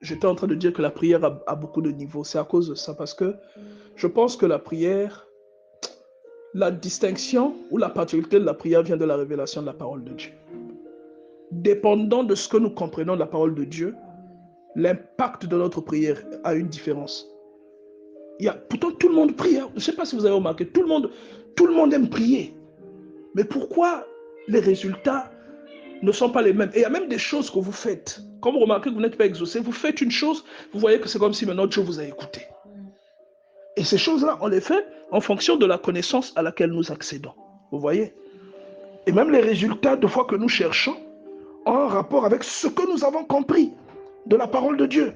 j'étais en train de dire que la prière a beaucoup de niveaux. C'est à cause de ça, parce que je pense que la prière, la distinction ou la particularité de la prière vient de la révélation de la parole de Dieu. Dépendant de ce que nous comprenons de la parole de Dieu, l'impact de notre prière a une différence. Pourtant, tout le monde prie. Hein. Je ne sais pas si vous avez remarqué, tout le monde aime prier. Mais pourquoi les résultats ne sont pas les mêmes? Et il y a même des choses que vous faites. Quand vous remarquez que vous n'êtes pas exaucé, vous faites une chose, vous voyez que c'est comme si maintenant Dieu vous a écouté. Et ces choses-là, on les fait en fonction de la connaissance à laquelle nous accédons. Vous voyez? Et même les résultats, de fois que nous cherchons, ont un rapport avec ce que nous avons compris de la parole de Dieu.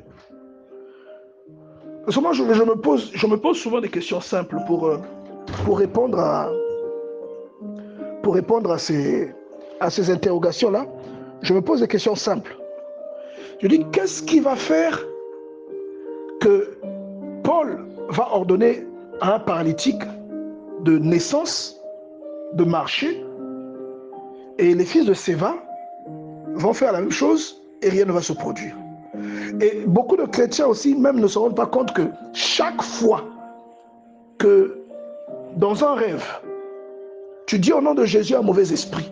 Parce que moi, je me pose souvent des questions simples pour répondre à ces interrogations-là. Je me pose des questions simples. Je dis, qu'est-ce qui va faire que Paul va ordonner à un paralytique de naissance de marcher et les fils de Séva vont faire la même chose et rien ne va se produire? Et beaucoup de chrétiens aussi même ne se rendent pas compte que chaque fois que dans un rêve, tu dis au nom de Jésus un mauvais esprit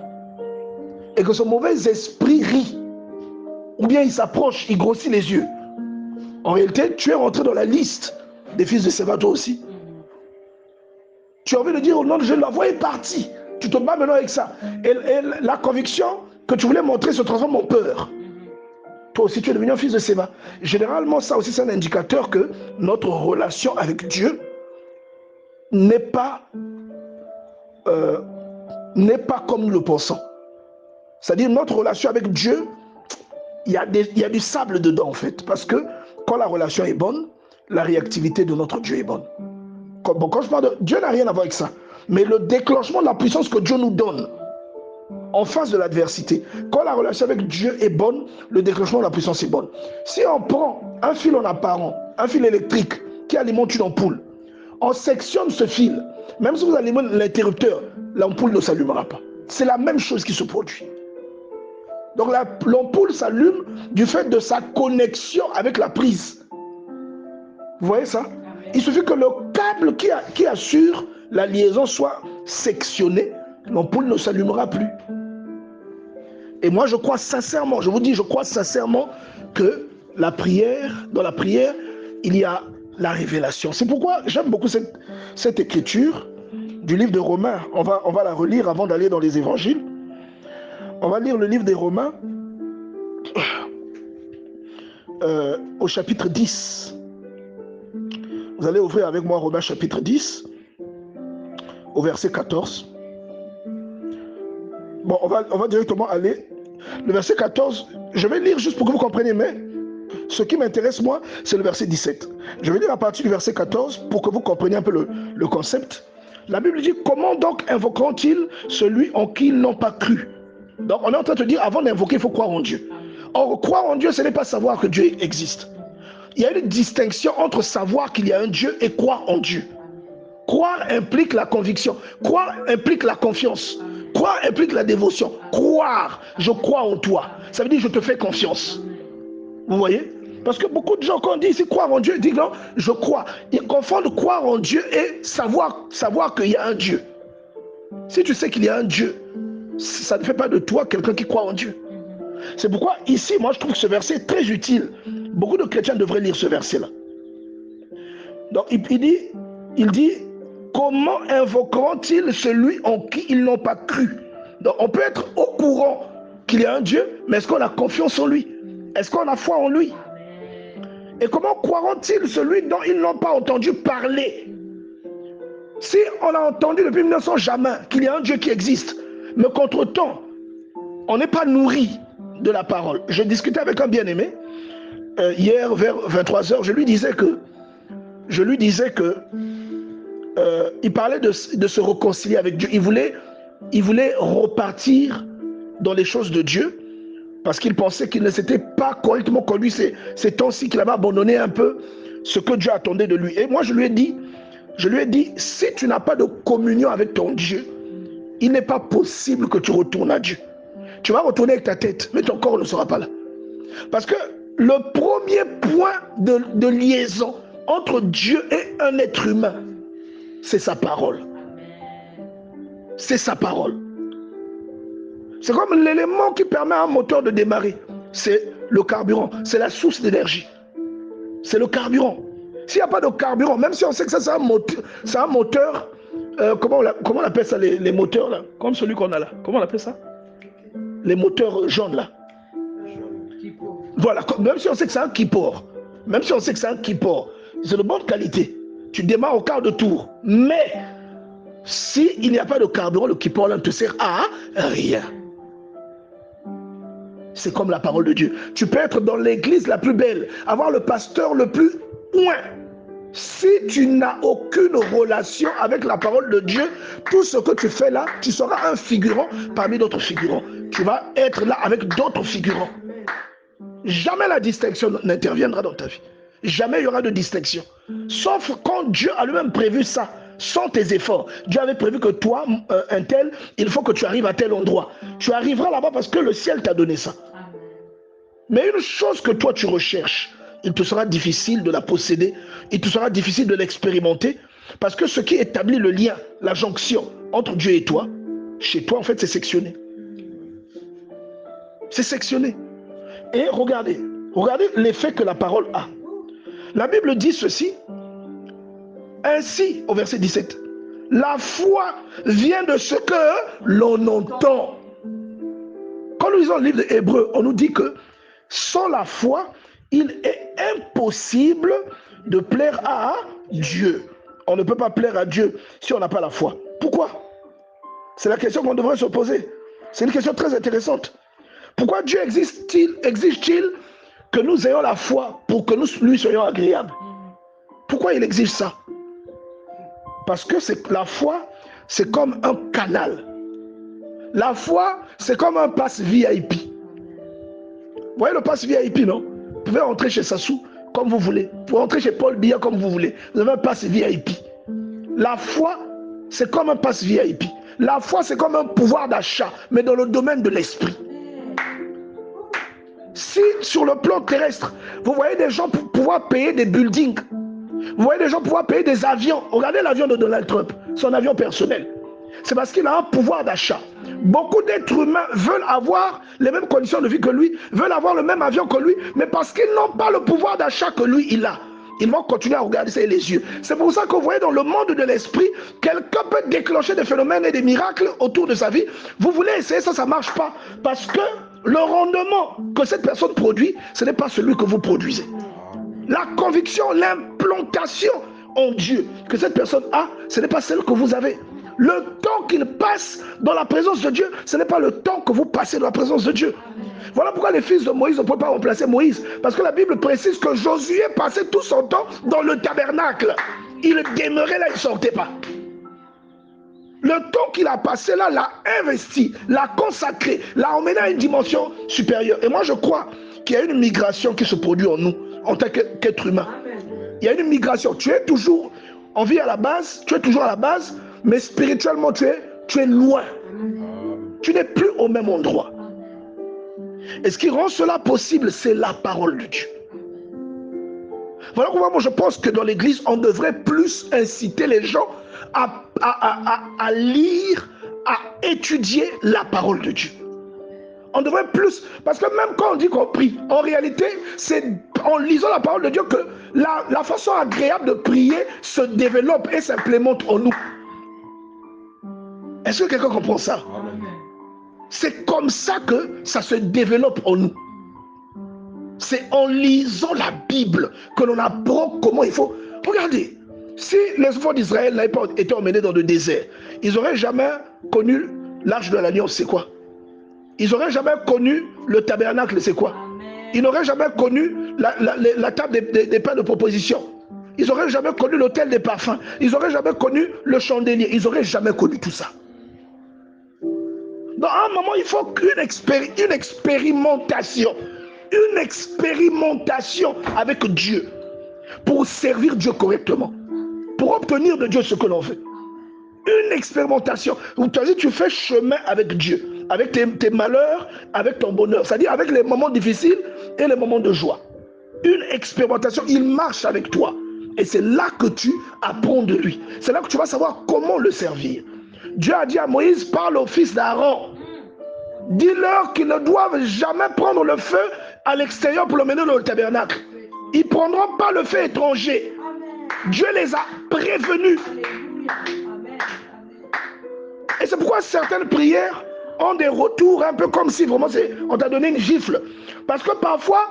et que ce mauvais esprit rit, ou bien il s'approche, il grossit les yeux, en réalité, tu es rentré dans la liste des fils de Séva, toi aussi. Tu as envie de dire au nom de Jésus, la voix est partie. Tu te bats maintenant avec ça. Et la conviction que tu voulais montrer se transforme en peur. Toi aussi, tu es devenu un fils de Séva. Généralement, ça aussi, c'est un indicateur que notre relation avec Dieu n'est pas comme nous le pensons. C'est-à-dire, notre relation avec Dieu, il y a du sable dedans, en fait. Parce que quand la relation est bonne, la réactivité de notre Dieu est bonne. Quand je parle de Dieu, n'a rien à voir avec ça. Mais le déclenchement de la puissance que Dieu nous donne en face de l'adversité. Quand la relation avec Dieu est bonne, le déclenchement de la puissance est bonne. Si on prend un fil en apparent, un fil électrique qui alimente une ampoule, on sectionne ce fil, même si vous alimentez l'interrupteur, l'ampoule ne s'allumera pas. C'est la même chose qui se produit. Donc l'ampoule s'allume du fait de sa connexion avec la prise. Vous voyez ça? Il suffit que le câble qui assure la liaison soit sectionné, l'ampoule ne s'allumera plus. Et moi, je crois sincèrement, je vous dis, je crois sincèrement que dans la prière, il y a la révélation. C'est pourquoi j'aime beaucoup cette écriture du livre de Romains. On va la relire avant d'aller dans les évangiles. On va lire le livre des Romains au chapitre 10. Vous allez ouvrir avec moi Romains chapitre 10, au verset 14. Bon, on va directement aller. Le verset 14, je vais lire juste pour que vous compreniez, mais ce qui m'intéresse, moi, c'est le verset 17. Je vais lire à partir du verset 14 pour que vous compreniez un peu le concept. La Bible dit, comment donc invoqueront-ils celui en qui ils n'ont pas cru? Donc, on est en train de dire, avant d'invoquer, il faut croire en Dieu. Or, croire en Dieu, ce n'est pas savoir que Dieu existe. Il y a une distinction entre savoir qu'il y a un Dieu et croire en Dieu. Croire implique la conviction. Croire implique la confiance. Croire implique la dévotion. Croire, je crois en toi. Ça veut dire je te fais confiance. Vous voyez? Parce que beaucoup de gens, quand on dit ici croire en Dieu, ils disent non, je crois. Ils confondent croire en Dieu et savoir qu'il y a un Dieu. Si tu sais qu'il y a un Dieu, ça ne fait pas de toi quelqu'un qui croit en Dieu. C'est pourquoi ici, moi je trouve que ce verset est très utile. Beaucoup de chrétiens devraient lire ce verset-là. Donc il dit, comment invoqueront-ils celui en qui ils n'ont pas cru? Donc on peut être au courant qu'il y a un Dieu, mais est-ce qu'on a confiance en lui? Est-ce qu'on a foi en lui? Et comment croiront-ils celui dont ils n'ont pas entendu parler? Si on a entendu depuis 1900 jamais qu'il y a un Dieu qui existe, mais qu'entre-temps, on n'est pas nourri de la parole. Je discutais avec un bien-aimé hier vers 23h, je lui disais que il parlait de se réconcilier avec Dieu. Il voulait repartir dans les choses de Dieu parce qu'il pensait qu'il ne s'était pas correctement conduit ces temps-ci, qu'il avait abandonné un peu ce que Dieu attendait de lui. Et moi, je lui ai dit, si tu n'as pas de communion avec ton Dieu, il n'est pas possible que tu retournes à Dieu. Tu vas retourner avec ta tête, mais ton corps ne sera pas là. Parce que le premier point de liaison entre Dieu et un être humain, c'est sa parole. C'est sa parole. C'est comme l'élément qui permet à un moteur de démarrer. C'est le carburant, c'est la source d'énergie. C'est le carburant. S'il n'y a pas de carburant, même si on sait que ça c'est un moteur, comment on appelle ça, les moteurs là, comme celui qu'on a là, comment on appelle ça? Les moteurs jaunes là. Voilà, même si on sait que c'est un kipor, même si on sait que c'est un kipor, c'est de bonne qualité. Tu démarres au quart de tour. Mais s'il n'y a pas de carburant, le kipor là ne te sert à rien. C'est comme la parole de Dieu. Tu peux être dans l'église la plus belle, avoir le pasteur le plus oint. Si tu n'as aucune relation avec la parole de Dieu, tout ce que tu fais là, tu seras un figurant parmi d'autres figurants. Tu vas être là avec d'autres figurants. Jamais la distinction n'interviendra dans ta vie. Jamais il y aura de distinction. Sauf quand Dieu a lui-même prévu ça, sans tes efforts. Dieu avait prévu que toi, un tel, il faut que tu arrives à tel endroit. Tu arriveras là-bas parce que le ciel t'a donné ça. Mais une chose que toi tu recherches, il te sera difficile de la posséder, il te sera difficile de l'expérimenter, parce que ce qui établit le lien, la jonction entre Dieu et toi, chez toi en fait c'est sectionné. C'est sectionné. Et regardez l'effet que la parole a. La Bible dit ceci, ainsi au verset 17, la foi vient de ce que l'on entend. Quand nous lisons le livre de Hébreux, on nous dit que sans la foi, il est impossible de plaire à Dieu. On ne peut pas plaire à Dieu si on n'a pas la foi. Pourquoi? C'est la question qu'on devrait se poser. C'est une question très intéressante. Pourquoi Dieu exige-t-il que nous ayons la foi pour que nous lui soyons agréables? Pourquoi il exige ça? Parce que la foi, c'est comme un canal. La foi, c'est comme un pass VIP. Vous voyez le pass VIP, non? Vous pouvez rentrer chez Sassou comme vous voulez. Vous pouvez rentrer chez Paul Biya comme vous voulez. Vous avez un pass VIP. La foi, c'est comme un pass VIP. La foi, c'est comme un pouvoir d'achat, mais dans le domaine de l'esprit. Si sur le plan terrestre, vous voyez des gens pouvoir payer des buildings, vous voyez des gens pouvoir payer des avions. Regardez l'avion de Donald Trump, son avion personnel. C'est parce qu'il a un pouvoir d'achat. Beaucoup d'êtres humains veulent avoir les mêmes conditions de vie que lui, veulent avoir le même avion que lui, mais parce qu'ils n'ont pas le pouvoir d'achat que lui, il a. Ils vont continuer à regarder ça les yeux. C'est pour ça que vous voyez dans le monde de l'esprit, quelqu'un peut déclencher des phénomènes et des miracles autour de sa vie. Vous voulez essayer ça, ça ne marche pas. Parce que le rendement que cette personne produit, ce n'est pas celui que vous produisez. La conviction, l'implantation en Dieu que cette personne a, ce n'est pas celle que vous avez. Le temps qu'il passe dans la présence de Dieu, ce n'est pas le temps que vous passez dans la présence de Dieu. Voilà pourquoi les fils de Moïse ne peuvent pas remplacer Moïse. Parce que la Bible précise que Josué passait tout son temps dans le tabernacle. Il demeurait là, il ne sortait pas. Le temps qu'il a passé là, l'a investi, l'a consacré, l'a emmené à une dimension supérieure. Et moi, je crois qu'il y a une migration qui se produit en nous, en tant qu'être humain. Il y a une migration. Tu es toujours en vie à la base, tu es toujours à la base, mais spirituellement, tu es loin. Tu n'es plus au même endroit. Et ce qui rend cela possible, c'est la parole de Dieu. Voilà pourquoi moi je pense que dans l'église, on devrait plus inciter les gens à lire, à étudier la parole de Dieu. On devrait plus, parce que même quand on dit qu'on prie, en réalité, c'est en lisant la parole de Dieu que la façon agréable de prier se développe et s'implémente en nous. Est-ce que quelqu'un comprend ça? C'est comme ça que ça se développe en nous. C'est en lisant la Bible que l'on apprend comment il faut. Regardez, si les enfants d'Israël n'avaient pas été emmenés dans le désert, ils n'auraient jamais connu l'arche de l'alliance, c'est quoi? Ils n'auraient jamais connu le tabernacle, c'est quoi? Ils n'auraient jamais connu la table des pains de proposition. Ils n'auraient jamais connu l'autel des parfums. Ils n'auraient jamais connu le chandelier. Ils n'auraient jamais connu tout ça. Dans un moment, il faut une expérimentation. Une expérimentation avec Dieu pour servir Dieu correctement. Pour obtenir de Dieu ce que l'on veut. Une expérimentation. Tu fais chemin avec Dieu. Avec tes malheurs, avec ton bonheur. C'est-à-dire avec les moments difficiles et les moments de joie. une expérimentation, il marche avec toi. Et c'est là que tu apprends de lui. C'est là que tu vas savoir comment le servir. Dieu a dit à Moïse, parle au fils d'Aaron. Dis-leur qu'ils ne doivent jamais prendre le feu à l'extérieur pour le mener dans le tabernacle. Ils ne prendront pas le feu étranger. Dieu les a prévenus. Et c'est pourquoi certaines prières ont des retours un peu comme si vraiment on t'a donné une gifle. Parce que parfois,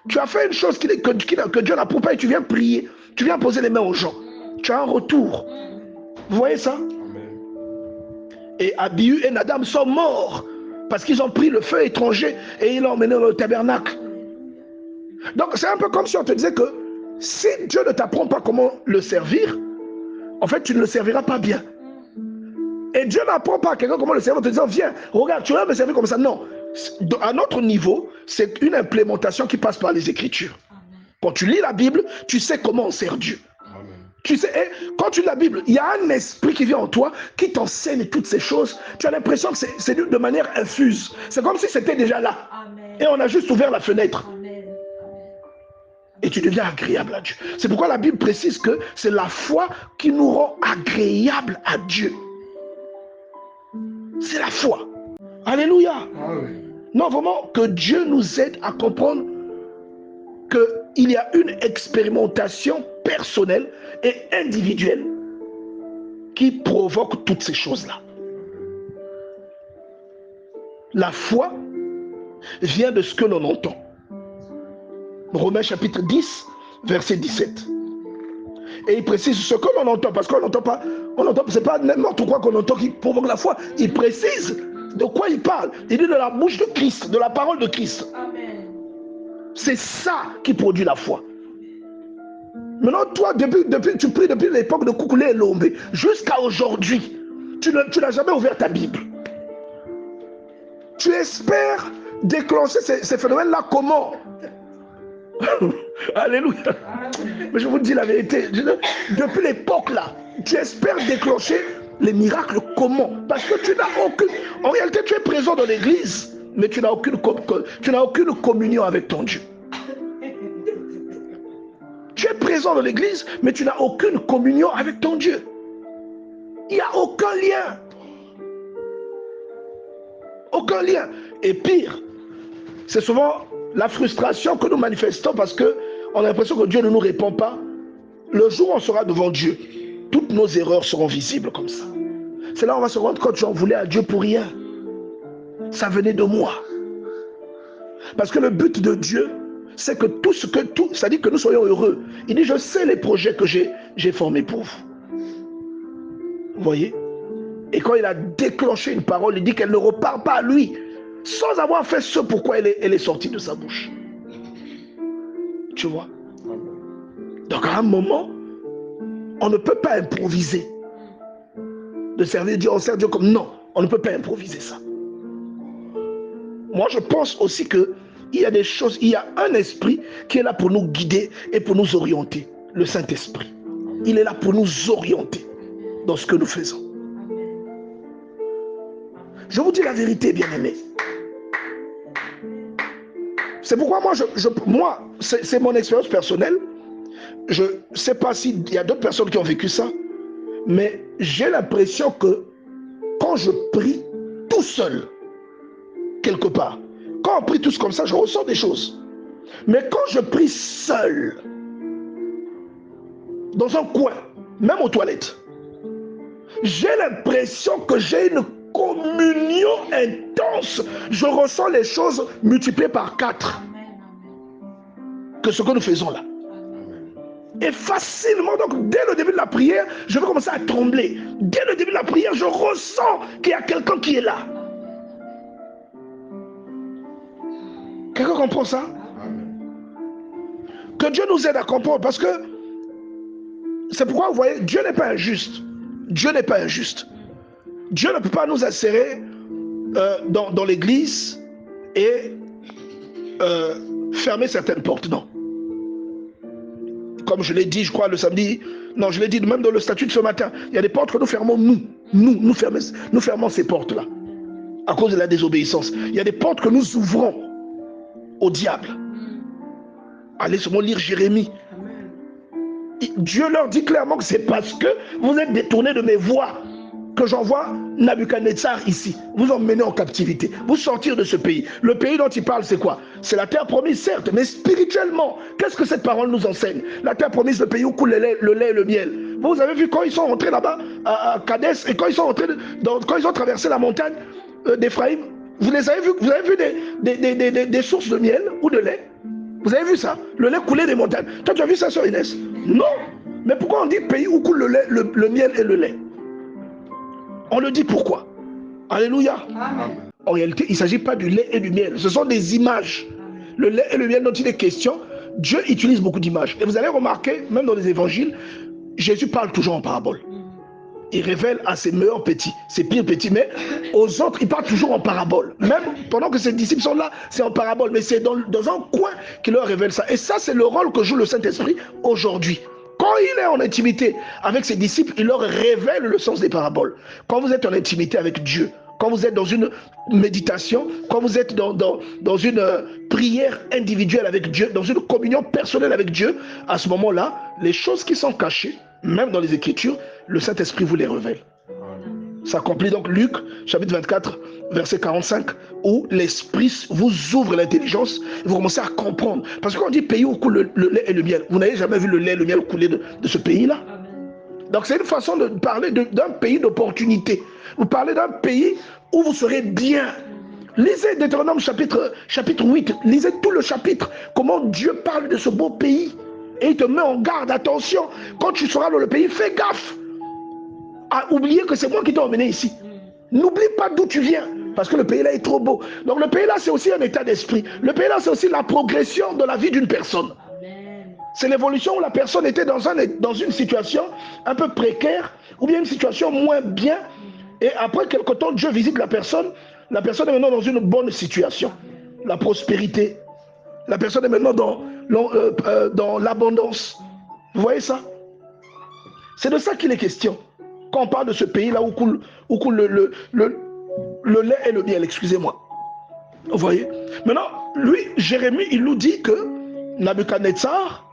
tu as fait une chose que Dieu n'approuve pas et tu viens prier. Tu viens poser les mains aux gens. Tu as un retour. Vous voyez ça? Et Abihu et Nadab sont morts parce qu'ils ont pris le feu étranger et ils l'ont emmené dans le tabernacle. Donc c'est un peu comme si on te disait que si Dieu ne t'apprend pas comment le servir, en fait tu ne le serviras pas bien. Et Dieu n'apprend pas à quelqu'un comment le servir en te disant viens, regarde, tu vas me servir comme ça. Non, à notre niveau, c'est une implémentation qui passe par les Écritures. Quand tu lis la Bible, tu sais comment on sert Dieu. Tu sais, quand tu lis la Bible, il y a un esprit qui vient en toi, qui t'enseigne toutes ces choses. Tu as l'impression que c'est de manière infuse. C'est comme si c'était déjà là. Et on a juste ouvert la fenêtre. Et tu deviens agréable à Dieu. C'est pourquoi la Bible précise que c'est la foi qui nous rend agréable à Dieu. C'est la foi. Alléluia. Non, vraiment, que Dieu nous aide à comprendre qu'il y a une expérimentation personnelle et individuelle qui provoque toutes ces choses-là. La foi vient de ce que l'on entend. Romains chapitre 10, verset 17. Et il précise ce que l'on entend, parce qu'on n'entend pas, c'est pas n'importe quoi qu'on entend qui provoque la foi. Il précise de quoi il parle. Il dit de la bouche de Christ, de la parole de Christ. Amen. C'est ça qui produit la foi. Maintenant, toi, tu pries depuis l'époque de Koukoulé et Lombe, jusqu'à aujourd'hui, tu n'as jamais ouvert ta Bible. Tu espères déclencher ces phénomènes-là comment? Alléluia. Mais je vous dis la vérité, depuis l'époque-là, tu espères déclencher les miracles comment? Parce que tu n'as aucune... En réalité, tu es présent dans l'église, mais tu n'as aucune communion avec ton Dieu. Tu es présent dans l'église, mais tu n'as aucune communion avec ton Dieu. Il n'y a aucun lien. Aucun lien. Et pire, c'est souvent la frustration que nous manifestons parce qu'on a l'impression que Dieu ne nous répond pas. Le jour où on sera devant Dieu, toutes nos erreurs seront visibles comme ça. C'est là où on va se rendre compte que j'en voulais à Dieu pour rien. Ça venait de moi. Parce que le but de Dieu, c'est que c'est-à-dire que nous soyons heureux. Il dit, je sais les projets que j'ai formés pour vous. Vous voyez? Et quand il a déclenché une parole, il dit qu'elle ne repart pas à lui, sans avoir fait ce pourquoi elle est sortie de sa bouche. Tu vois? Donc à un moment, on ne peut pas improviser. De servir Dieu, on sert Dieu comme... Non, on ne peut pas improviser ça. Moi, je pense aussi que il y a des choses, il y a un esprit qui est là pour nous guider et pour nous orienter. Le Saint-Esprit. Il est là pour nous orienter dans ce que nous faisons. Je vous dis la vérité, bien-aimés. C'est pourquoi moi, c'est mon expérience personnelle. Je ne sais pas s'il y a d'autres personnes qui ont vécu ça, mais j'ai l'impression que quand je prie tout seul, quelque part, quand on prie tous comme ça, je ressens des choses. Mais quand je prie seul, dans un coin, même aux toilettes, j'ai l'impression que j'ai une communion intense. Je ressens les choses multipliées par 4 que ce que nous faisons là. Et facilement, donc dès le début de la prière, je vais commencer à trembler. Dès le début de la prière, je ressens qu'il y a quelqu'un qui est là. Quelqu'un comprend ça? Que Dieu nous aide à comprendre, parce que c'est pourquoi vous voyez, Dieu n'est pas injuste. Dieu n'est pas injuste. Dieu ne peut pas nous insérer dans l'église et fermer certaines portes, non. Comme je l'ai dit, je crois, le samedi, non, je l'ai dit même dans le statut de ce matin, il y a des portes que nous fermons, nous fermons ces portes-là, à cause de la désobéissance. Il y a des portes que nous ouvrons au diable. Allez seulement lire Jérémie. Dieu leur dit clairement que c'est parce que vous êtes détournés de mes voies que j'envoie Nabuchodonosor ici, vous emmenez en captivité, vous sortir de ce pays. Le pays dont il parle, c'est quoi? C'est la terre promise, certes, mais spirituellement, qu'est-ce que cette parole nous enseigne? La terre promise, le pays où coule le lait et le miel. Vous avez vu quand ils sont rentrés là-bas à Kadès, et quand ils sont rentrés, quand ils ont traversé la montagne d'Éphraïm, vous les avez vus, vous avez vu des sources de miel ou de lait? Vous avez vu ça? Le lait coulait des montagnes. Toi, tu as vu ça sur Inès? Non. Mais pourquoi on dit pays où coule le miel et le lait? On le dit pourquoi? Alléluia. Amen. En réalité, il ne s'agit pas du lait et du miel. Ce sont des images. Amen. Le lait et le miel dont il est question, Dieu utilise beaucoup d'images. Et vous allez remarquer, même dans les évangiles, Jésus parle toujours en parabole. Il révèle à ses meilleurs petits, ses pires petits, mais aux autres, il parle toujours en parabole. Même pendant que ses disciples sont là, c'est en parabole, mais c'est dans un coin qu'il leur révèle ça. Et ça, c'est le rôle que joue le Saint-Esprit aujourd'hui. Quand il est en intimité avec ses disciples, il leur révèle le sens des paraboles. Quand vous êtes en intimité avec Dieu, quand vous êtes dans une méditation, quand vous êtes dans une prière individuelle avec Dieu, dans une communion personnelle avec Dieu, à ce moment-là, les choses qui sont cachées, même dans les Écritures, le Saint-Esprit vous les révèle. Ça accomplit donc Luc, chapitre 24, verset 45, où l'Esprit vous ouvre l'intelligence et vous commencez à comprendre. Parce que quand on dit pays où coule le lait et le miel, vous n'avez jamais vu le lait et le miel couler de ce pays-là. Donc c'est une façon de parler d'un pays d'opportunité. Vous parlez d'un pays où vous serez bien. Lisez Deutéronome chapitre 8, lisez tout le chapitre, comment Dieu parle de ce beau pays. Et il te met en garde, attention, quand tu seras dans le pays, fais gaffe à oublier que c'est moi qui t'ai emmené ici. N'oublie pas d'où tu viens, parce que le pays là est trop beau. Donc le pays là, c'est aussi un état d'esprit. Le pays là, c'est aussi la progression de la vie d'une personne. C'est l'évolution où la personne était dans une situation un peu précaire, ou bien une situation moins bien, et après quelque temps, Dieu visite la personne est maintenant dans une bonne situation. La prospérité. La personne est maintenant dans l'abondance. Vous voyez ça? C'est de ça qu'il est question. Quand on parle de ce pays-là où coule le lait et le miel, excusez-moi. Vous voyez? Maintenant, lui, Jérémie, il nous dit que Nabuchodonosor,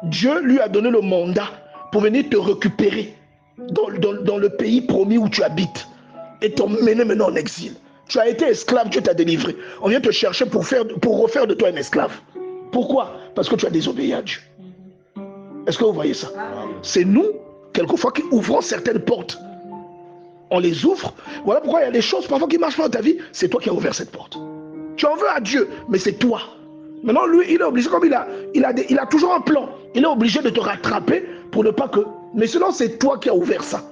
Dieu lui a donné le mandat pour venir te récupérer dans le pays promis où tu habites et t'emmener maintenant en exil. Tu as été esclave, Dieu t'a délivré. On vient te chercher pour refaire de toi un esclave. Pourquoi? Parce que tu as désobéi à Dieu. Est-ce que vous voyez ça? C'est nous, quelquefois, qui ouvrons certaines portes. On les ouvre. Voilà pourquoi il y a des choses parfois qui marchent pas dans ta vie. C'est toi qui as ouvert cette porte. Tu en veux à Dieu, mais c'est toi. Maintenant, lui, il est obligé, comme il a toujours un plan, il est obligé de te rattraper pour ne pas que... Mais sinon, c'est toi qui as ouvert ça.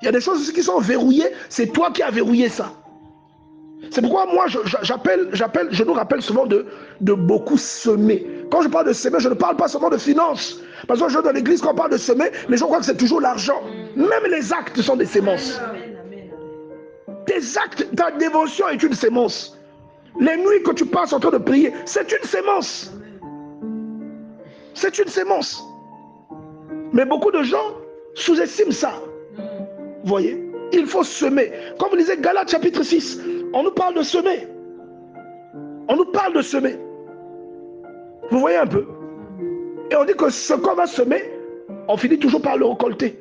Il y a des choses qui sont verrouillées, c'est toi qui as verrouillé ça. C'est pourquoi moi, je nous rappelle souvent de beaucoup semer. Quand je parle de semer, je ne parle pas seulement de finances. Parce que dans l'église, quand on parle de semer, les gens croient que c'est toujours l'argent. Même les actes sont des semences. Tes actes, ta dévotion est une sémence. Les nuits que tu passes en train de prier, c'est une sémence. C'est une sémence. Mais beaucoup de gens sous-estiment ça. Vous voyez? Il faut semer. Comme vous lisez Galates chapitre 6, on nous parle de semer. On nous parle de semer. Vous voyez un peu? Et on dit que ce qu'on va semer, on finit toujours par le récolter.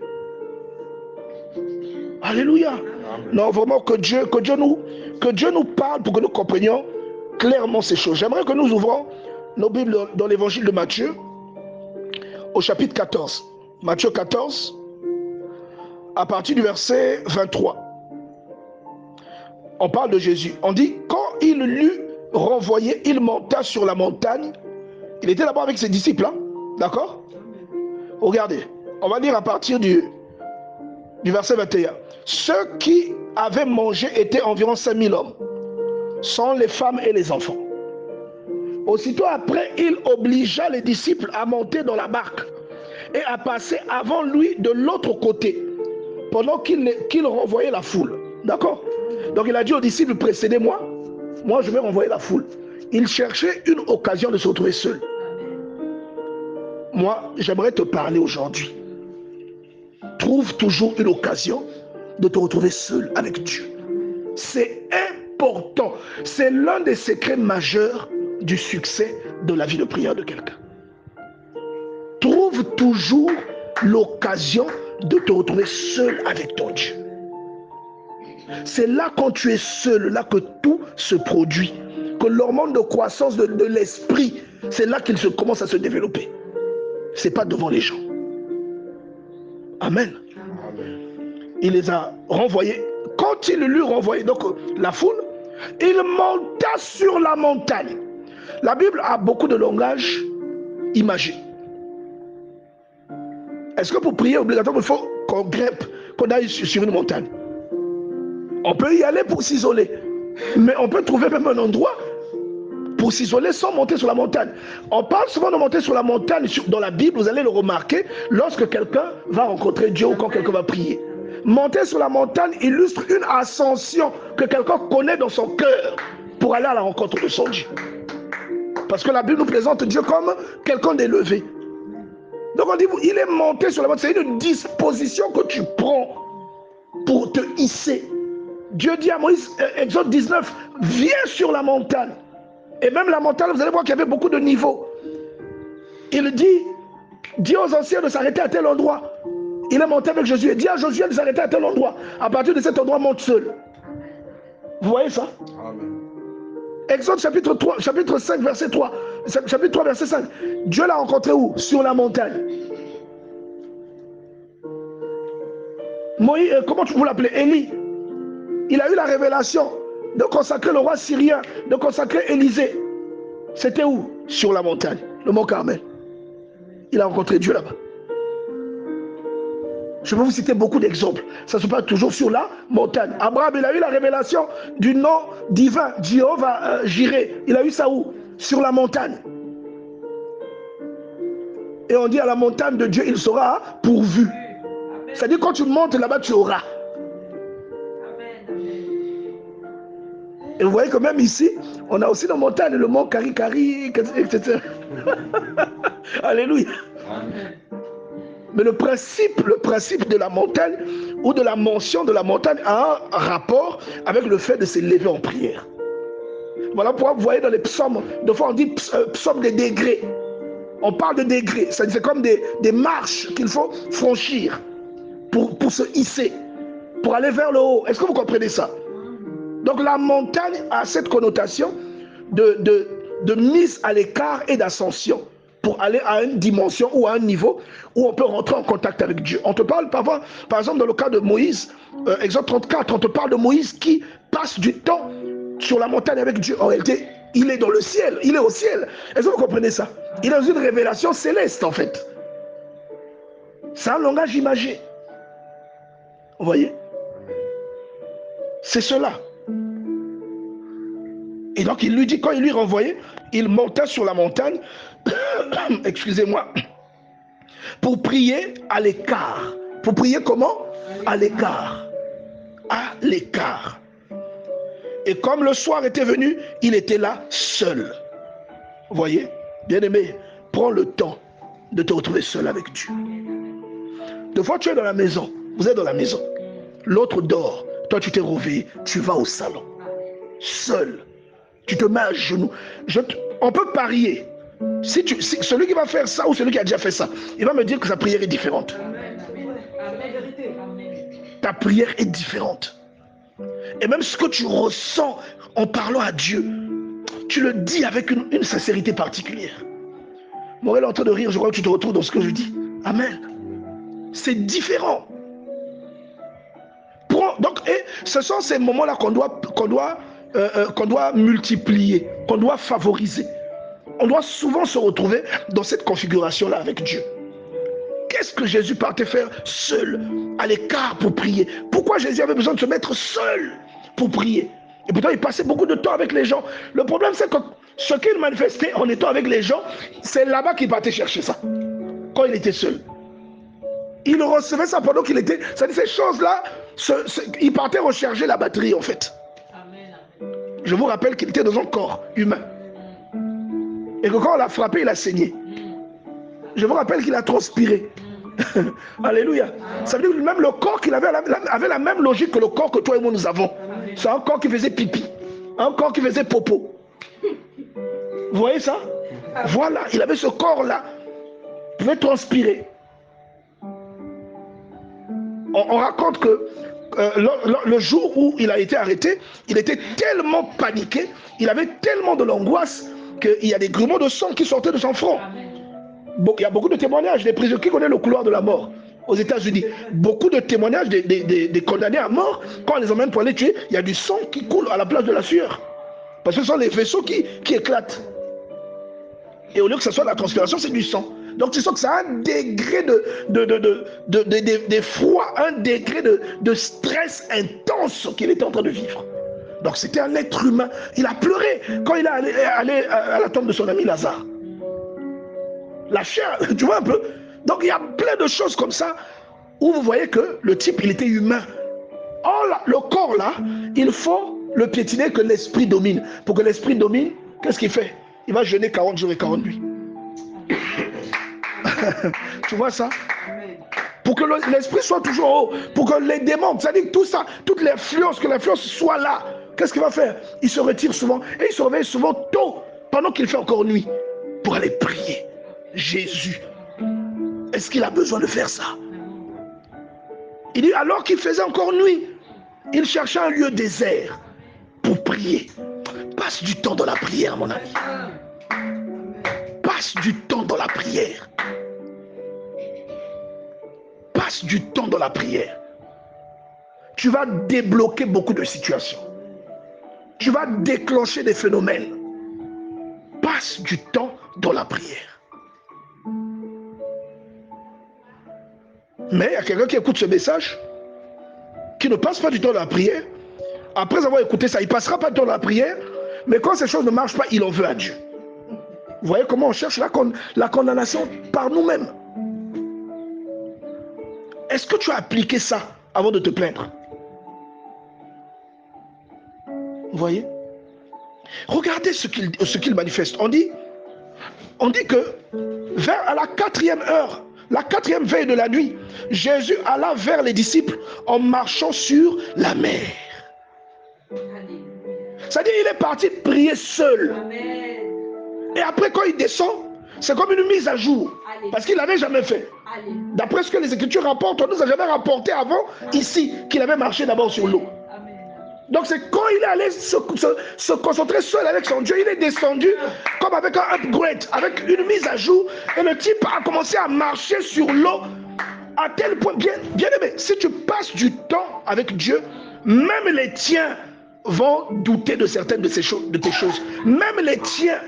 Alléluia. Non, vraiment, que Dieu nous parle pour que nous comprenions clairement ces choses. J'aimerais que nous ouvrons nos Bibles dans l'évangile de Matthieu, au chapitre 14. Matthieu 14, à partir du verset 23. On parle de Jésus. On dit, quand il l'eut renvoyé, il monta sur la montagne. Il était là-bas avec ses disciples, hein? D'accord? Regardez, on va lire à partir du verset 21. Ceux qui avaient mangé étaient environ 5000 hommes, sans les femmes et les enfants. Aussitôt après, il obligea les disciples à monter dans la barque et à passer avant lui de l'autre côté, pendant qu'il renvoyait la foule. D'accord? Donc il a dit aux disciples, précédez-moi, moi je vais renvoyer la foule. Il cherchait une occasion de se retrouver seul. Moi, j'aimerais te parler aujourd'hui. Trouve toujours une occasion de te retrouver seul avec Dieu. C'est important. C'est l'un des secrets majeurs du succès de la vie de prière de quelqu'un. Trouve toujours l'occasion de te retrouver seul avec ton Dieu. C'est là, quand tu es seul, là que tout se produit. Que l'hormone de croissance de l'esprit, c'est là qu'il commence à se développer. Ce n'est pas devant les gens. Amen. Il les a renvoyés. Quand il lui renvoyait, donc la foule, il monta sur la montagne. La Bible a beaucoup de langage imagé. Est-ce que pour prier, obligatoirement, il faut qu'on grimpe, qu'on aille sur une montagne? On peut y aller pour s'isoler. Mais on peut trouver même un endroit pour s'isoler sans monter sur la montagne. On parle souvent de monter sur la montagne. Dans la Bible, vous allez le remarquer, lorsque quelqu'un va rencontrer Dieu ou quand quelqu'un va prier. Monter sur la montagne illustre une ascension que quelqu'un connaît dans son cœur pour aller à la rencontre de son Dieu. Parce que la Bible nous présente Dieu comme quelqu'un d'élevé. Donc on dit, il est monté sur la montagne. C'est une disposition que tu prends pour te hisser. Dieu dit à Moïse, Exode 19, viens sur la montagne. Et même la montagne, vous allez voir qu'il y avait beaucoup de niveaux. Il dit aux anciens de s'arrêter à tel endroit. Il est monté avec Josué. Dit à Josué de s'arrêter à tel endroit. À partir de cet endroit, monte seul. Vous voyez ça? Amen. Exode chapitre 5, verset 3. Chapitre 3, verset 5. Dieu l'a rencontré où? Sur la montagne. Moïse, comment vous l'appelez? Élie. Il a eu la révélation de consacrer le roi syrien, de consacrer Élisée. C'était où? Sur la montagne, le mont Carmel. Il a rencontré Dieu là-bas. Je peux vous citer beaucoup d'exemples. Ça se passe toujours sur la montagne. Abraham, il a eu la révélation du nom divin, Jéhovah Jireh. Il a eu ça où? Sur la montagne. Et on dit à la montagne de Dieu, il sera pourvu. C'est-à-dire quand tu montes là-bas, tu auras. Et vous voyez que même ici, on a aussi la montagne, le mont Kari, etc. Alléluia. Amen. Mais le principe de la montagne ou de la mention de la montagne a un rapport avec le fait de s'élever en prière. Voilà pourquoi vous voyez dans les psaumes, de fois on dit psaume des degrés. On parle de degrés, c'est comme des marches qu'il faut franchir pour se hisser, pour aller vers le haut. Est-ce que vous comprenez ça? Donc la montagne a cette connotation de mise à l'écart et d'ascension pour aller à une dimension ou à un niveau où on peut rentrer en contact avec Dieu. On te parle par exemple dans le cas de Moïse, Exode 34, on te parle de Moïse qui passe du temps sur la montagne avec Dieu. En réalité, il est dans le ciel, il est au ciel. Est-ce que vous comprenez ça? Il est dans une révélation céleste en fait. C'est un langage imagé. Vous voyez? C'est cela. Et donc il lui dit, quand il lui renvoyait, il monta sur la montagne, excusez-moi, pour prier à l'écart. Pour prier comment? À l'écart. À l'écart. Et comme le soir était venu, il était là seul. Vous voyez? Bien-aimé, prends le temps de te retrouver seul avec Dieu. Des fois, tu es dans la maison, vous êtes dans la maison, l'autre dort, toi tu t'es réveillé, tu vas au salon, seul. Tu te mets à genoux. On peut parier. Si celui qui va faire ça ou celui qui a déjà fait ça, il va me dire que sa prière est différente. Ta prière est différente. Et même ce que tu ressens en parlant à Dieu, tu le dis avec une sincérité particulière. Morel est en train de rire, je crois que tu te retrouves dans ce que je dis. Amen. C'est différent. Donc, ce sont ces moments-là qu'on doit multiplier, qu'on doit favoriser. On doit souvent se retrouver dans cette configuration-là avec Dieu. Qu'est-ce que Jésus partait faire seul, à l'écart pour prier? Pourquoi Jésus avait besoin de se mettre seul pour prier? Et pourtant, il passait beaucoup de temps avec les gens. Le problème, c'est que ce qu'il manifestait en étant avec les gens, c'est là-bas qu'il partait chercher ça, quand il était seul. Il recevait ça pendant qu'il était... C'est-à-dire ces choses-là, il partait recharger la batterie, en fait. Je vous rappelle qu'il était dans un corps humain. Et que quand on l'a frappé, il a saigné. Je vous rappelle qu'il a transpiré. Alléluia. Ça veut dire que même le corps qu'il avait la même logique que le corps que toi et moi nous avons. C'est un corps qui faisait pipi. Un corps qui faisait popo. Vous voyez ça? Voilà, il avait ce corps-là. Il pouvait transpirer. On raconte que le jour où il a été arrêté, il était tellement paniqué, il avait tellement de l'angoisse qu'il y a des grumeaux de sang qui sortaient de son front. Bon, il y a beaucoup de témoignages des prisonniers qui connaissent le couloir de la mort aux États-Unis. Beaucoup de témoignages des condamnés à mort, quand on les emmène pour les tuer, il y a du sang qui coule à la place de la sueur. Parce que ce sont les vaisseaux qui éclatent. Et au lieu que ce soit la transpiration, c'est du sang. Donc tu sens que ça a un degré de froid, un degré de stress intense qu'il était en train de vivre. Donc c'était un être humain. Il a pleuré quand il est allé à la tombe de son ami Lazare. La chair, tu vois un peu. Donc il y a plein de choses comme ça où vous voyez que le type, il était humain. Or, là, le corps là, il faut le piétiner que l'esprit domine. Pour que l'esprit domine, qu'est-ce qu'il fait? Il va jeûner 40 jours et 40 nuits. Tu vois ça? Pour que l'esprit soit toujours haut, pour que les démons, c'est-à-dire que tout ça, toute l'influence, que l'influence soit là, qu'est-ce qu'il va faire? Il se retire souvent et il se réveille souvent tôt, pendant qu'il fait encore nuit, pour aller prier. Jésus, est-ce qu'il a besoin de faire ça? Il dit, alors qu'il faisait encore nuit, il cherchait un lieu désert pour prier. Passe du temps dans la prière, mon ami. Passe du temps dans la prière. Passe du temps dans la prière. Tu vas débloquer beaucoup de situations. Tu vas déclencher des phénomènes. Passe du temps dans la prière. Mais il y a quelqu'un qui écoute ce message, qui ne passe pas du temps dans la prière. Après avoir écouté ça, il ne passera pas du temps dans la prière, mais quand ces choses ne marchent pas, il en veut à Dieu. Vous voyez comment on cherche la condamnation par nous-mêmes. Est-ce que tu as appliqué ça avant de te plaindre? Vous voyez? Regardez ce qu'il manifeste. On dit que à la 4e heure, la 4e veille de la nuit, Jésus alla vers les disciples en marchant sur la mer. C'est-à-dire qu'il est parti prier seul. Et après, quand il descend, c'est comme une mise à jour. Parce qu'il n'avait jamais fait. D'après ce que les Écritures rapportent, on nous a jamais rapporté avant, ici, qu'il avait marché d'abord sur l'eau. Donc c'est quand il est allé se concentrer seul avec son Dieu, il est descendu comme avec un upgrade, avec une mise à jour. Et le type a commencé à marcher sur l'eau à tel point, bien aimé, si tu passes du temps avec Dieu, même les tiens vont douter de certaines de tes choses. Même les tiens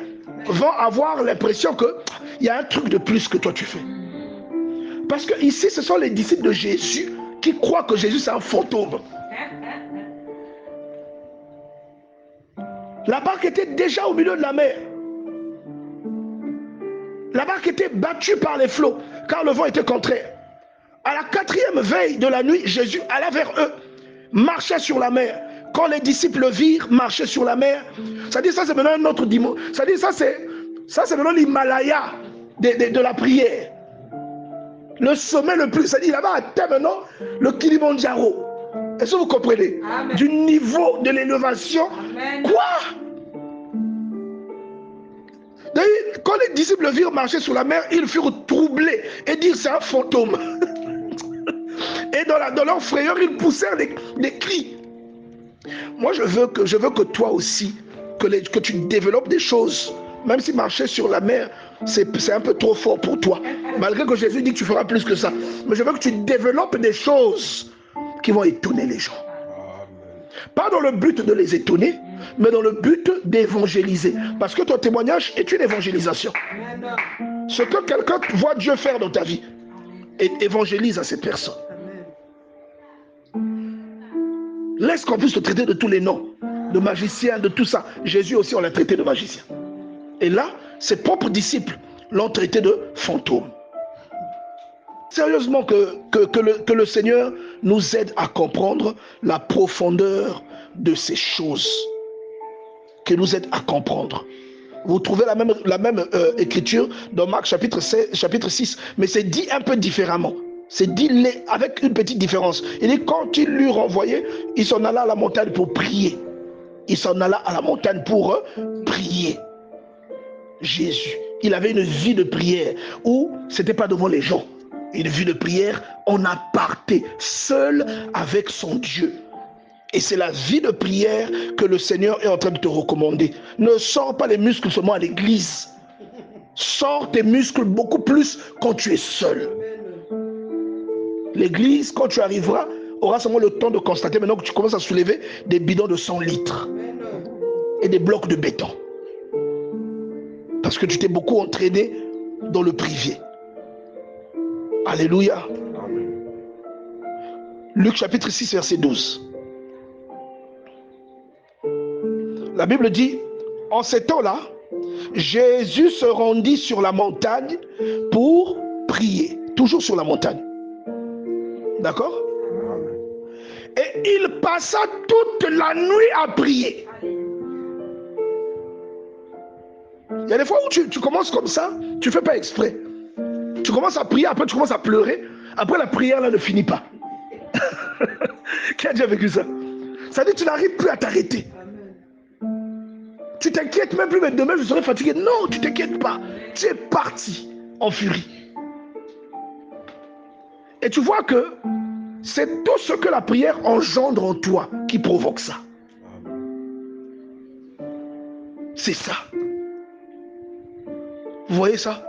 vont avoir l'impression qu'il y a un truc de plus que toi tu fais. Parce que ici, ce sont les disciples de Jésus qui croient que Jésus c'est un fantôme. La barque était déjà au milieu de la mer. La barque était battue par les flots, car le vent était contraire. À la 4e veille de la nuit, Jésus alla vers eux, marchait sur la mer. Quand les disciples le virent marcher sur la mer, ça dit ça c'est maintenant un autre dimanche. Ça dit ça c'est maintenant l'Himalaya de la prière. Le sommet le plus, ça dit là-bas atteint maintenant le Kilimandjaro. Est-ce que vous comprenez? Amen. Du niveau de l'élévation. Quoi? D'ailleurs, quand les disciples le virent marcher sur la mer, ils furent troublés et dirent c'est un fantôme. Et dans leur frayeur, ils poussèrent des cris. Moi, je veux que toi aussi, que tu développes des choses. Même si marcher sur la mer, c'est un peu trop fort pour toi. Malgré que Jésus dit que tu feras plus que ça. Mais je veux que tu développes des choses qui vont étonner les gens. Pas dans le but de les étonner, mais dans le but d'évangéliser. Parce que ton témoignage est une évangélisation. Ce que quelqu'un voit Dieu faire dans ta vie, et évangélise à cette personne. Laisse qu'on puisse te traiter de tous les noms, de magicien, de tout ça. Jésus aussi, on l'a traité de magicien. Et là, ses propres disciples l'ont traité de fantôme. Sérieusement que le Seigneur nous aide à comprendre la profondeur de ces choses. Qu'il nous aide à comprendre. Vous trouvez la même écriture dans Marc chapitre 6, mais c'est dit un peu différemment. C'est dit avec une petite différence. Il dit quand il l'eut renvoyé, il s'en alla à la montagne pour prier. Il s'en alla à la montagne pour prier. Jésus, il avait une vie de prière où ce n'était pas devant les gens. Une vie de prière en aparté, seul avec son Dieu. Et c'est la vie de prière que le Seigneur est en train de te recommander. Ne sors pas les muscles seulement à l'église. Sors tes muscles beaucoup plus quand tu es seul. L'église, quand tu arriveras, aura seulement le temps de constater maintenant que tu commences à soulever des bidons de 100 litres et des blocs de béton. Parce que tu t'es beaucoup entraîné dans le privé. Alléluia. Luc chapitre 6, verset 12. La Bible dit, en ces temps-là, Jésus se rendit sur la montagne pour prier. Toujours sur la montagne. D'accord? Et il passa toute la nuit à prier. Il y a des fois où tu commences comme ça, tu ne fais pas exprès. Tu commences à prier, après tu commences à pleurer. Après la prière là ne finit pas. Qui a déjà vécu ça? Ça veut dire que tu n'arrives plus à t'arrêter. Tu t'inquiètes même plus, mais demain je serai fatigué. Non, tu ne t'inquiètes pas. Tu es parti en furie. Et tu vois que c'est tout ce que la prière engendre en toi qui provoque ça. C'est ça. Vous voyez ça?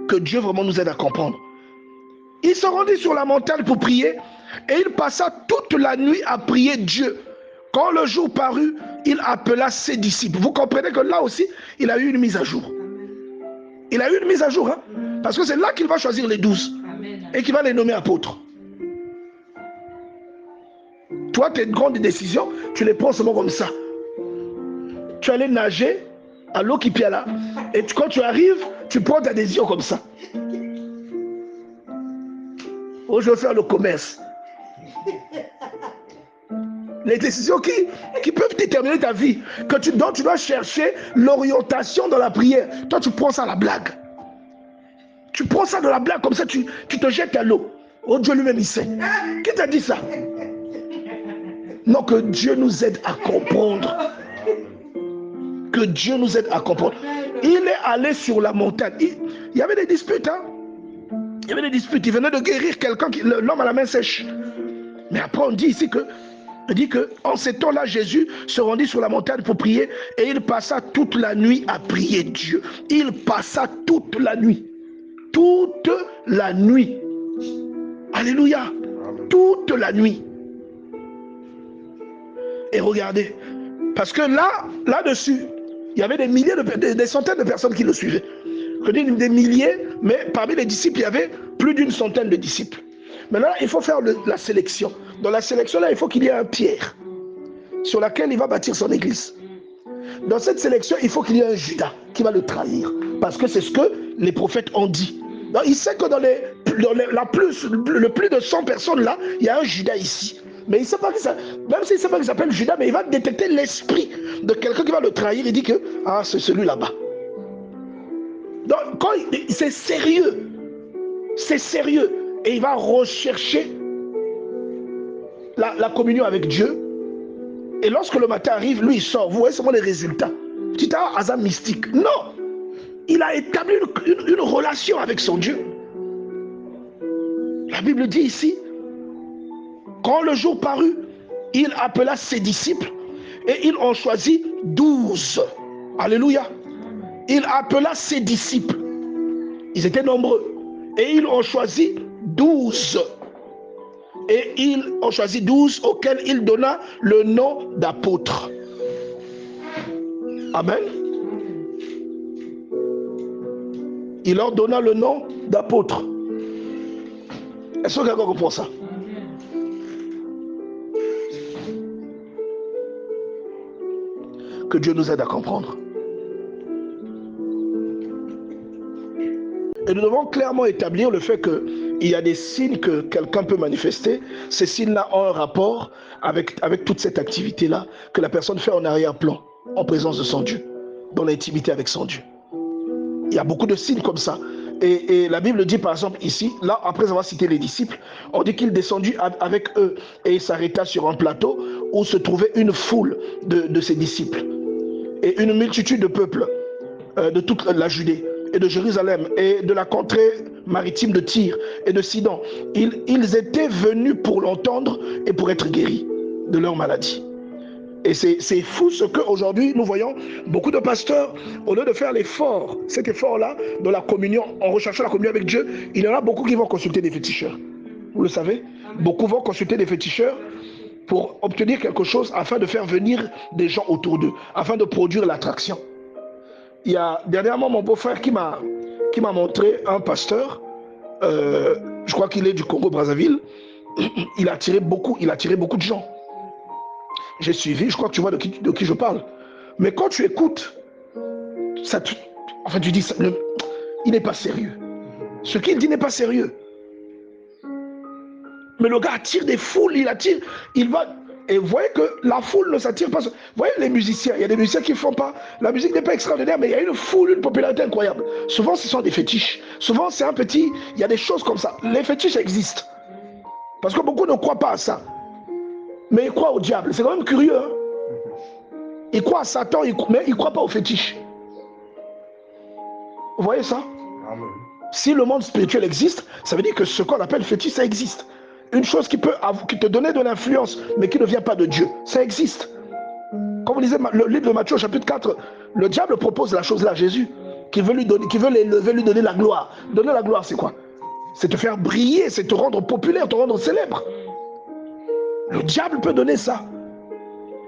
Que Dieu vraiment nous aide à comprendre. Il se rendit sur la montagne pour prier et il passa toute la nuit à prier Dieu. Quand le jour parut, il appela ses disciples. Vous comprenez que là aussi, il a eu une mise à jour. Il a eu une mise à jour, hein? Parce que c'est là qu'il va choisir les 12 et qu'il va les nommer apôtres. Toi, tes grandes décisions, tu les prends seulement comme ça. Tu allais nager à l'eau qui pia là, et quand tu arrives, tu prends ta décision comme ça. Oh, je vais faire le commerce. Les décisions qui peuvent déterminer ta vie, dont tu dois chercher l'orientation dans la prière. Toi, tu prends ça à la blague. Tu prends ça de la blague comme ça, tu te jettes à l'eau. Oh, Dieu lui-même, il sait. Qui t'a dit ça? Non, que Dieu nous aide à comprendre. Que Dieu nous aide à comprendre. Il est allé sur la montagne. Il y avait des disputes, hein? Il y avait des disputes. Il venait de guérir quelqu'un, l'homme à la main sèche. Mais après, on dit ici que en ces temps-là, Jésus se rendit sur la montagne pour prier et il passa toute la nuit à prier Dieu. Il passa toute la nuit. Toute la nuit. Alléluia. Toute la nuit. Et regardez, parce que là-dessus, il y avait des milliers, des centaines de personnes qui le suivaient. Je dis des milliers, mais parmi les disciples, il y avait plus d'une centaine de disciples. Maintenant, il faut faire la sélection. Dans la sélection-là, il faut qu'il y ait un Pierre sur laquelle il va bâtir son église. Dans cette sélection, il faut qu'il y ait un Judas qui va le trahir. Parce que c'est ce que les prophètes ont dit. Donc, il sait que dans le plus de 100 personnes là, il y a un Judas ici. Mais il ne sait pas que ça, même s'il ne sait pas qu'il s'appelle Judas, mais il va détecter l'esprit de quelqu'un qui va le trahir. Il dit que c'est celui là-bas. Donc, c'est sérieux. C'est sérieux. Et il va rechercher la communion avec Dieu. Et lorsque le matin arrive, lui, il sort. Vous voyez seulement les résultats. Petit hasard mystique. Non. Il a établi une relation avec son Dieu. La Bible dit ici, quand le jour parut, il appela ses disciples et ils ont choisi 12. Alléluia. Il appela ses disciples. Ils étaient nombreux. Et ils ont choisi 12. Et ils ont choisi 12 auxquels il donna le nom d'apôtres. Amen. Il leur donna le nom d'apôtres. Est-ce que quelqu'un comprend ça? Que Dieu nous aide à comprendre. Et nous devons clairement établir le fait qu'il y a des signes que quelqu'un peut manifester. Ces signes-là ont un rapport avec toute cette activité-là que la personne fait en arrière-plan, en présence de son Dieu, dans l'intimité avec son Dieu. Il y a beaucoup de signes comme ça. Et la Bible dit par exemple ici, là après avoir cité les disciples, on dit qu'il descendit avec eux et il s'arrêta sur un plateau où se trouvait une foule de ses disciples et une multitude de peuples. de toute la Judée et de Jérusalem et de la contrée maritime de Tyr et de Sidon. Ils étaient venus pour l'entendre et pour être guéris de leur maladie. Et c'est fou ce qu'aujourd'hui nous voyons beaucoup de pasteurs, au lieu de faire l'effort, cet effort-là, de la communion, en recherchant la communion avec Dieu, il y en a beaucoup qui vont consulter des féticheurs. Vous le savez? Beaucoup vont consulter des féticheurs pour obtenir quelque chose afin de faire venir des gens autour d'eux, afin de produire l'attraction. Il y a dernièrement mon beau-frère qui m'a montré un pasteur, je crois qu'il est du Congo-Brazzaville, il a attiré beaucoup de gens. J'ai suivi, je crois que tu vois de qui je parle. Mais quand tu écoutes, tu dis, il n'est pas sérieux. Ce qu'il dit n'est pas sérieux. Mais le gars attire des foules, il va... Et vous voyez que la foule ne s'attire pas. Vous voyez les musiciens, il y a des musiciens qui ne font pas... La musique n'est pas extraordinaire, mais il y a une foule, une popularité incroyable. Souvent, ce sont des fétiches. Souvent, c'est un petit... Il y a des choses comme ça. Les fétiches existent. Parce que beaucoup ne croient pas à ça. Mais ils croient au diable. C'est quand même curieux. Hein? Ils croient à Satan, mais ils ne croient pas aux fétiches. Vous voyez ça? Amen. Si le monde spirituel existe, ça veut dire que ce qu'on appelle fétiche, ça existe. Une chose qui peut te donner de l'influence, mais qui ne vient pas de Dieu, ça existe. Comme vous lisez le livre de Matthieu, chapitre 4, le diable propose la chose là à Jésus, qui veut l'élever, lui donner la gloire. Donner la gloire, c'est quoi? C'est te faire briller, c'est te rendre populaire, te rendre célèbre. Le diable peut donner ça.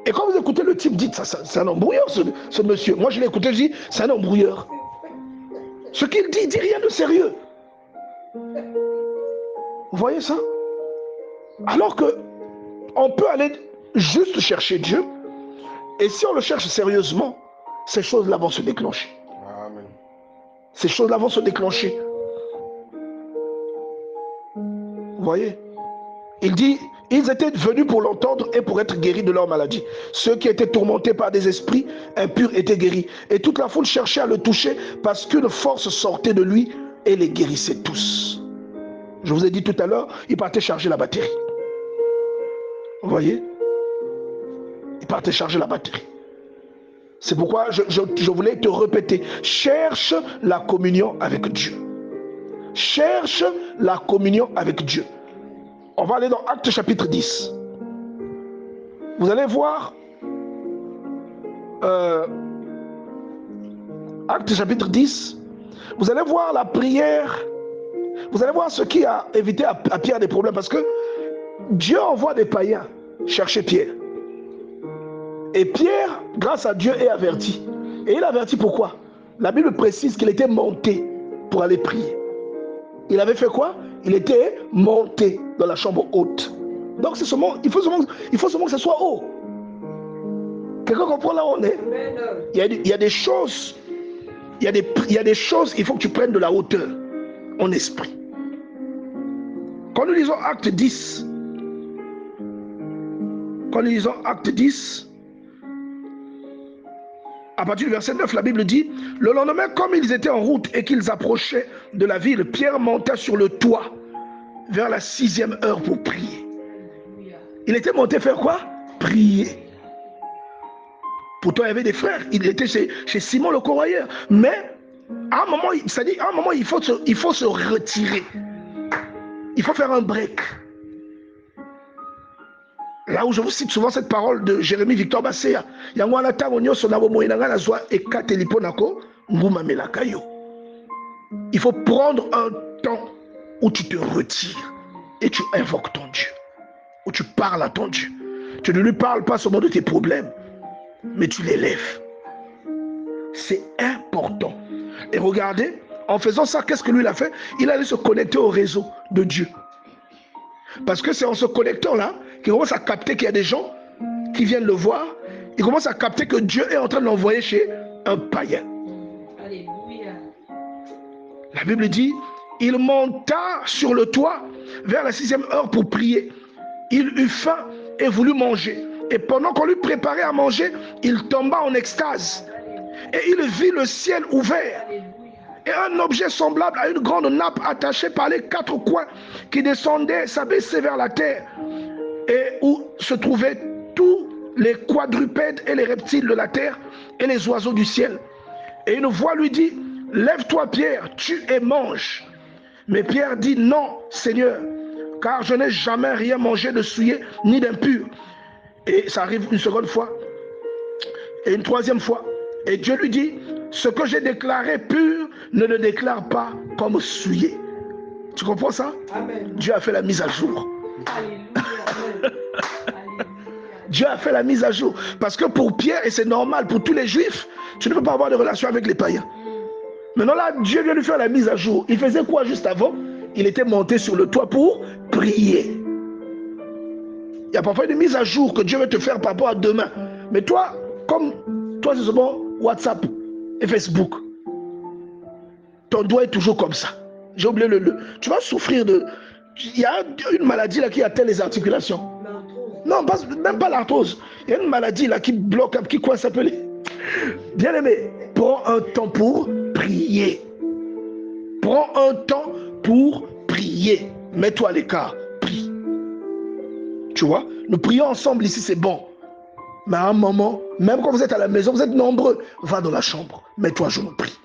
Et quand vous écoutez le type, dites ça, c'est un embrouilleur ce monsieur. Moi je l'ai écouté, je dis, c'est un embrouilleur. Ce qu'il dit, il dit rien de sérieux. Vous voyez ça? Alors que on peut aller juste chercher Dieu, et si on le cherche sérieusement, ces choses-là vont se déclencher. Amen. Ces choses-là vont se déclencher. Vous voyez? Il dit, ils étaient venus pour l'entendre et pour être guéris de leur maladie. Ceux qui étaient tourmentés par des esprits impurs étaient guéris. Et toute la foule cherchait à le toucher parce qu'une force sortait de lui et les guérissait tous. Je vous ai dit tout à l'heure, il partait charger la batterie. Vous voyez? Il partait charger la batterie. C'est pourquoi je voulais te répéter. Cherche la communion avec Dieu. Cherche la communion avec Dieu. On va aller dans Actes chapitre 10. Vous allez voir Actes chapitre 10. Vous allez voir la prière. Vous allez voir ce qui a évité à Pierre des problèmes. Parce que Dieu envoie des païens chercher Pierre. Et Pierre, grâce à Dieu, est averti. Et il est averti pourquoi? La Bible précise qu'il était monté pour aller prier. Il avait fait quoi? Il était monté dans la chambre haute. Donc c'est seulement, il faut seulement que ce soit haut. Quelqu'un comprend là où on est? Il y a des choses, il y a des choses, il faut que tu prennes de la hauteur en esprit. Quand nous lisons Acte 10, à partir du verset 9, la Bible dit, le lendemain, comme ils étaient en route et qu'ils approchaient de la ville, Pierre monta sur le toit vers la 6e heure pour prier. Il était monté faire quoi? Prier. Pourtant, il y avait des frères. Il était chez Simon le Corroyeur. Mais à un moment, il faut se retirer. Il faut faire un break. Là où je vous cite souvent cette parole de Jérémie Victor Basséa. Il faut prendre un temps où tu te retires et tu invoques ton Dieu. Où tu parles à ton Dieu. Tu ne lui parles pas seulement de tes problèmes, mais tu l'élèves. C'est important. Et regardez, en faisant ça, qu'est-ce que lui il a fait? Il allait se connecter au réseau de Dieu. Parce que c'est en se connectant là qu'il commence à capter qu'il y a des gens qui viennent le voir. Il commence à capter que Dieu est en train de l'envoyer chez un païen. Alléluia. La Bible dit, il monta sur le toit vers la 6e heure pour prier. Il eut faim et voulut manger. Et pendant qu'on lui préparait à manger, il tomba en extase. Et il vit le ciel ouvert. Et un objet semblable à une grande nappe attachée par les 4 coins qui descendait, s'abaissait vers la terre. Et où se trouvaient tous les quadrupèdes et les reptiles de la terre et les oiseaux du ciel. Et une voix lui dit, lève-toi Pierre, tue et mange. Mais Pierre dit, non Seigneur, car je n'ai jamais rien mangé de souillé ni d'impur. Et ça arrive une seconde fois et une troisième fois. Et Dieu lui dit, ce que j'ai déclaré pur, ne le déclare pas comme souillé. Tu comprends ça? Amen. Dieu a fait la mise à jour. Alléluia. Dieu a fait la mise à jour. Parce que pour Pierre, et c'est normal pour tous les juifs, tu ne peux pas avoir de relation avec les païens. Maintenant là, Dieu vient lui faire la mise à jour. Il faisait quoi juste avant? Il était monté sur le toit pour prier. Il y a parfois une mise à jour que Dieu veut te faire par rapport à demain. Mais toi, comme toi c'est seulement WhatsApp et Facebook, ton doigt est toujours comme ça. J'ai oublié tu vas souffrir de... Il y a une maladie là qui atteint les articulations. Non, même pas l'arthrose. Il y a une maladie là qui bloque, qui quoi s'appelle. Bien aimé, prends un temps pour prier. Prends un temps pour prier. Mets-toi à l'écart, prie. Tu vois, nous prions ensemble ici, c'est bon. Mais à un moment, même quand vous êtes à la maison, vous êtes nombreux, va dans la chambre, mets-toi à genoux, prie.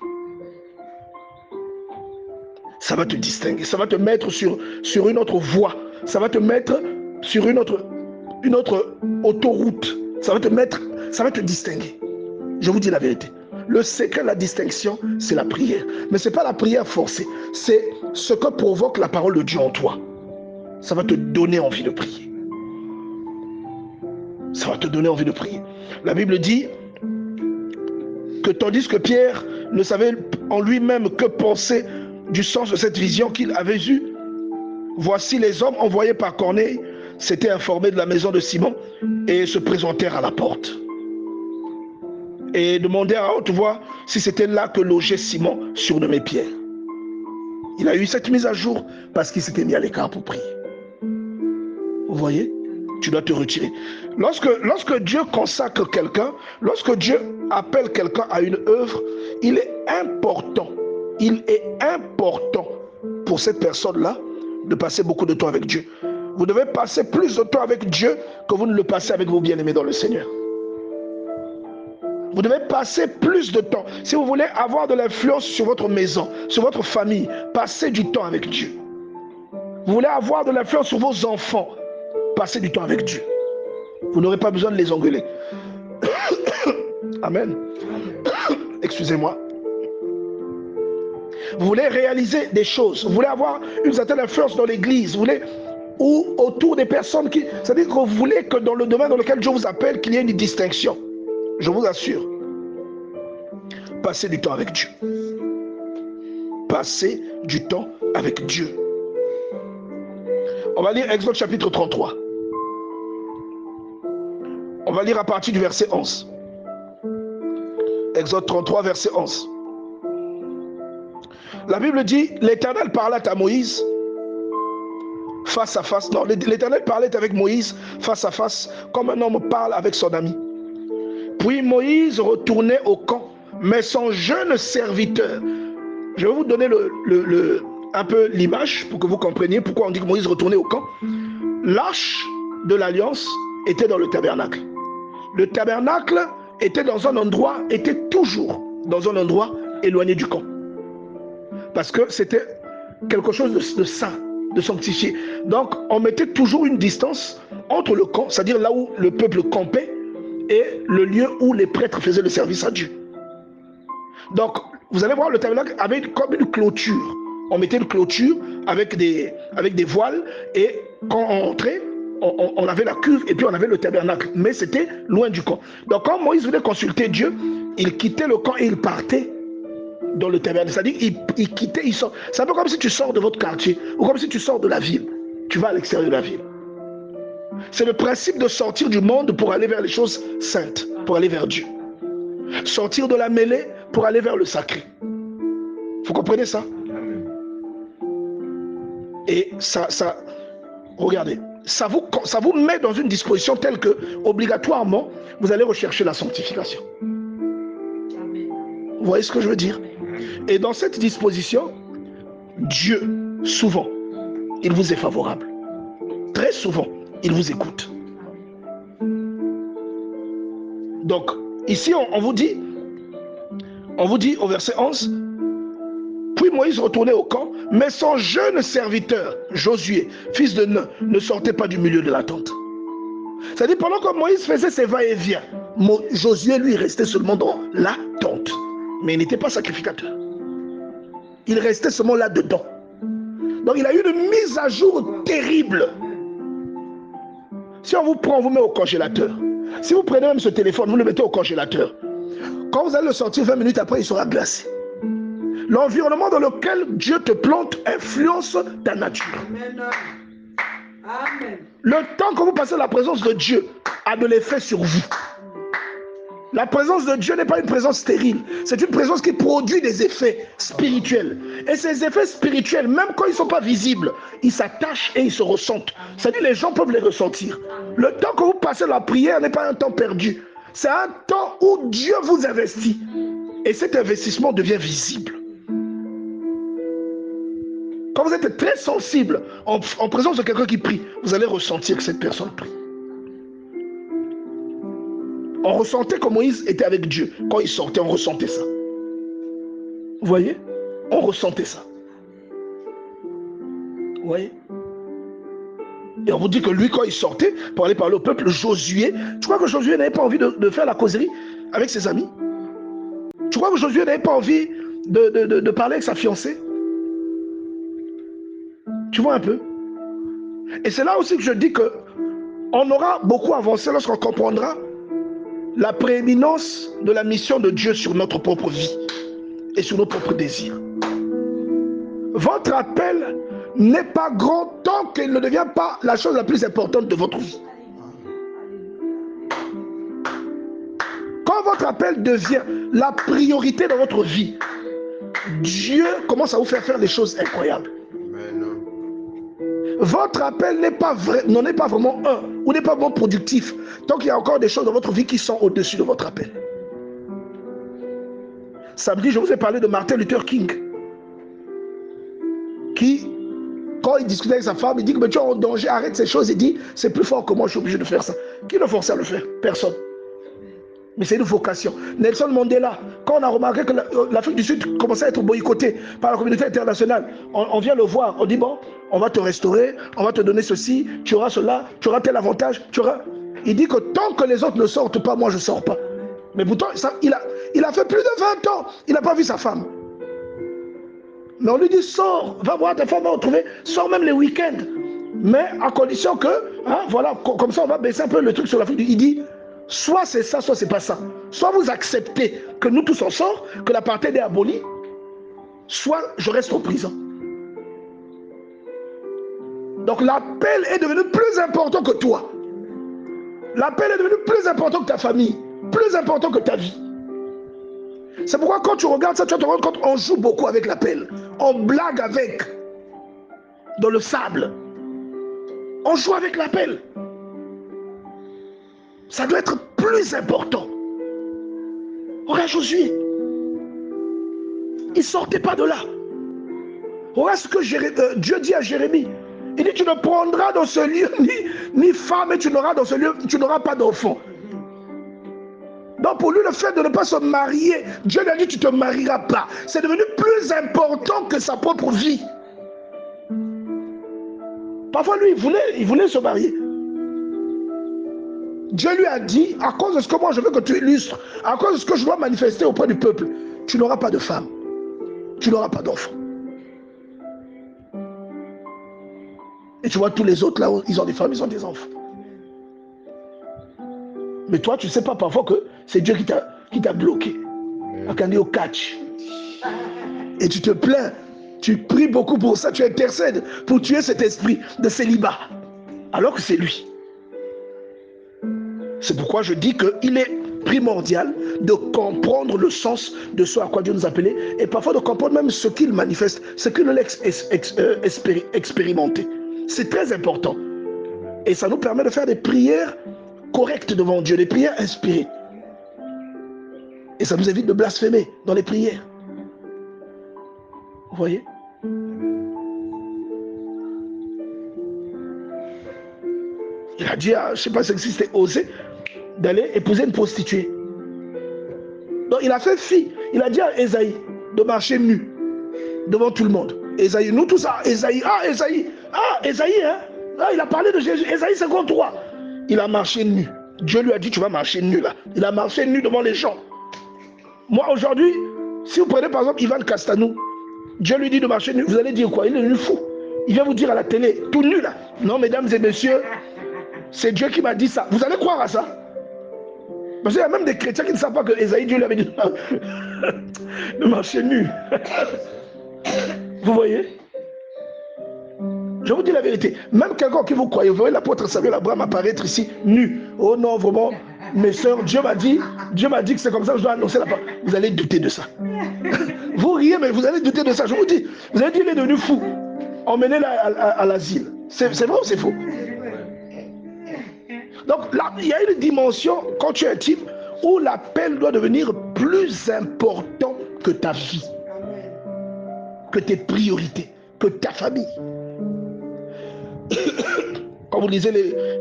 Ça va te distinguer, ça va te mettre sur une autre voie, ça va te mettre sur une autre autoroute, ça va te distinguer. Je vous dis la vérité. Le secret de la distinction, c'est la prière. Mais ce n'est pas la prière forcée, c'est ce que provoque la parole de Dieu en toi. Ça va te donner envie de prier. Ça va te donner envie de prier. La Bible dit que tandis que Pierre ne savait en lui-même que penser du sens de cette vision qu'il avait eue, voici les hommes envoyés par Corneille s'étaient informés de la maison de Simon et se présentèrent à la porte. Et demandèrent à haute voix si c'était là que logeait Simon, surnommé Pierre. Il a eu cette mise à jour parce qu'il s'était mis à l'écart pour prier. Vous voyez? Tu dois te retirer. Lorsque Dieu consacre quelqu'un, lorsque Dieu appelle quelqu'un à une œuvre, il est important pour cette personne-là de passer beaucoup de temps avec Dieu. Vous devez passer plus de temps avec Dieu que vous ne le passez avec vos bien-aimés dans le Seigneur. Vous devez passer plus de temps. Si vous voulez avoir de l'influence sur votre maison, sur votre famille, passez du temps avec Dieu. Vous voulez avoir de l'influence sur vos enfants, passez du temps avec Dieu. Vous n'aurez pas besoin de les engueuler. Amen. Excusez-moi. Vous voulez réaliser des choses. Vous voulez avoir une certaine influence dans l'église. Vous voulez, ou autour des personnes qui... C'est-à-dire que vous voulez que dans le domaine dans lequel Dieu vous appelle, qu'il y ait une distinction. Je vous assure. Passez du temps avec Dieu. Passez du temps avec Dieu. On va lire Exode chapitre 33. On va lire à partir du verset 11. Exode 33, verset 11. La Bible dit, l'Éternel parla à Moïse face à face. Non, l'Éternel parlait avec Moïse face à face, comme un homme parle avec son ami. Puis Moïse retournait au camp, mais son jeune serviteur. Je vais vous donner un peu l'image pour que vous compreniez pourquoi on dit que Moïse retournait au camp. L'arche de l'alliance était dans le tabernacle. Le tabernacle était toujours dans un endroit éloigné du camp. Parce que c'était quelque chose de saint, de sanctifié. Donc, on mettait toujours une distance entre le camp, c'est-à-dire là où le peuple campait, et le lieu où les prêtres faisaient le service à Dieu. Donc, vous allez voir, le tabernacle avait comme une clôture. On mettait une clôture avec des voiles, et quand on entrait, on avait la cuve, et puis on avait le tabernacle. Mais c'était loin du camp. Donc, quand Moïse venait consulter Dieu, il quittait le camp et il partait dans le tabernacle. C'est-à-dire il quittait, il sort. C'est un peu comme si tu sors de votre quartier ou comme si tu sors de la ville. Tu vas à l'extérieur de la ville. C'est le principe de sortir du monde pour aller vers les choses saintes, pour aller vers Dieu. Sortir de la mêlée pour aller vers le sacré. Vous comprenez ça? Et ça regardez, ça vous met dans une disposition telle que, obligatoirement, vous allez rechercher la sanctification. Vous voyez ce que je veux dire? Et dans cette disposition, Dieu, souvent, il vous est favorable. Très souvent, il vous écoute. Donc, ici, on vous dit, On vous dit au verset 11, puis Moïse retournait au camp, mais son jeune serviteur, Josué, fils de Nun, ne sortait pas du milieu de la tente. C'est-à-dire, pendant que Moïse faisait ses va-et-vient, Josué, lui, restait seulement dans la tente. Mais il n'était pas sacrificateur. Il restait seulement là-dedans. Donc, il a eu une mise à jour terrible. Si on vous prend, on vous met au congélateur. Si vous prenez même ce téléphone, vous le mettez au congélateur. Quand vous allez le sortir 20 minutes après, il sera glacé. L'environnement dans lequel Dieu te plante influence ta nature. Amen. Amen. Le temps que vous passez la présence de Dieu a de l'effet sur vous. La présence de Dieu n'est pas une présence stérile. C'est une présence qui produit des effets spirituels. Et ces effets spirituels, même quand ils ne sont pas visibles, ils s'attachent et ils se ressentent. C'est-à-dire les gens peuvent les ressentir. Le temps que vous passez la prière n'est pas un temps perdu. C'est un temps où Dieu vous investit. Et cet investissement devient visible. Quand vous êtes très sensible en présence de quelqu'un qui prie, vous allez ressentir que cette personne prie. On ressentait que Moïse était avec Dieu. Quand il sortait, on ressentait ça. Vous voyez? On ressentait ça. Vous voyez? Et on vous dit que lui, quand il sortait pour aller parler au peuple, Josué, tu crois que Josué n'avait pas envie de faire la causerie avec ses amis? Tu crois que Josué n'avait pas envie de parler avec sa fiancée? Tu vois un peu? Et c'est là aussi que je dis que on aura beaucoup avancé lorsqu'on comprendra la prééminence de la mission de Dieu sur notre propre vie et sur nos propres désirs. Votre appel n'est pas grand tant qu'il ne devient pas la chose la plus importante de votre vie. Quand votre appel devient la priorité dans votre vie, Dieu commence à vous faire des choses incroyables. Votre appel n'est pas vraiment un ou n'est pas vraiment productif tant qu'il y a encore des choses dans votre vie qui sont au-dessus de votre appel. Samedi, je vous ai parlé de Martin Luther King qui, quand il discutait avec sa femme, il dit que tu es en danger, arrête ces choses. Il dit, c'est plus fort que moi, je suis obligé de faire ça. Qui le forçait à le faire? Personne. Mais c'est une vocation. Nelson Mandela, quand on a remarqué que l'Afrique du Sud commençait à être boycottée par la communauté internationale, on vient le voir, on dit bon, on va te restaurer, on va te donner ceci, tu auras cela, tu auras tel avantage, tu auras... Il dit que tant que les autres ne sortent pas, moi je ne sors pas. Mais pourtant, il a fait plus de 20 ans, il n'a pas vu sa femme. Mais on lui dit, sors, va voir ta femme, va retrouver, sors même les week-ends. Mais à condition que, hein, voilà, comme ça on va baisser un peu le truc sur l'Afrique. Il dit, soit c'est ça, soit c'est pas ça. Soit vous acceptez que nous tous on sort, que l'apartheid est aboli, soit je reste en prison. Donc l'appel est devenu plus important que toi. L'appel est devenu plus important que ta famille, plus important que ta vie. C'est pourquoi quand tu regardes ça, tu vas te rendre compte qu'on joue beaucoup avec l'appel. On blague avec. Dans le sable. On joue avec l'appel. Ça doit être plus important. Regarde Josué. Il ne sortait pas de là. Regarde ce que Dieu dit à Jérémie. Il dit, tu ne prendras dans ce lieu ni femme et tu n'auras dans ce lieu, tu n'auras pas d'enfant. Donc pour lui, le fait de ne pas se marier, Dieu lui a dit, tu ne te marieras pas. C'est devenu plus important que sa propre vie. Parfois, lui, il voulait se marier. Dieu lui a dit, à cause de ce que moi je veux que tu illustres, à cause de ce que je dois manifester auprès du peuple, tu n'auras pas de femme, tu n'auras pas d'enfant. Et tu vois tous les autres là, ils ont des femmes, ils ont des enfants. Mais toi, tu ne sais pas parfois que c'est Dieu qui t'a bloqué. Au catch. Et tu te plains, tu pries beaucoup pour ça, tu intercèdes pour tuer cet esprit de célibat. Alors que c'est lui. C'est pourquoi je dis qu'il est primordial de comprendre le sens de ce à quoi Dieu nous a appelés et parfois de comprendre même ce qu'il manifeste, ce qu'il a expérimenté. C'est très important. Et ça nous permet de faire des prières correctes devant Dieu, des prières inspirées. Et ça nous évite de blasphémer dans les prières. Vous voyez? Il a dit, je ne sais pas si c'était osé, d'aller épouser une prostituée. Donc il a fait fi. Il a dit à Ésaïe de marcher nu devant tout le monde. Ésaïe, nous tous, Ésaïe, hein? Ah, il a parlé de Jésus, Ésaïe 53. Il a marché nu. Dieu lui a dit, tu vas marcher nu là. Il a marché nu devant les gens. Moi aujourd'hui, si vous prenez par exemple Ivan Castanou, Dieu lui dit de marcher nu, vous allez dire quoi? Il est devenu fou. Il vient vous dire à la télé, tout nu là. Non, mesdames et messieurs, c'est Dieu qui m'a dit ça. Vous allez croire à ça? Parce qu'il y a même des chrétiens qui ne savent pas que Ésaïe, Dieu lui avait dit de marcher nu. Vous voyez? Je vous dis la vérité. Même quelqu'un qui vous croyez, vous voyez l'apôtre Samuel Abraham apparaître ici nu. Oh non, vraiment, mes soeurs, Dieu m'a dit que c'est comme ça que je dois annoncer la parole. Vous allez douter de ça. Vous riez, mais vous allez douter de ça. Je vous dis, vous allez dire, il est devenu fou. Emmenez-le à l'asile. C'est vrai ou c'est faux? Donc là, il y a une dimension, quand tu es intime, où l'appel doit devenir plus important que ta vie, que tes priorités, que ta famille. Quand vous lisez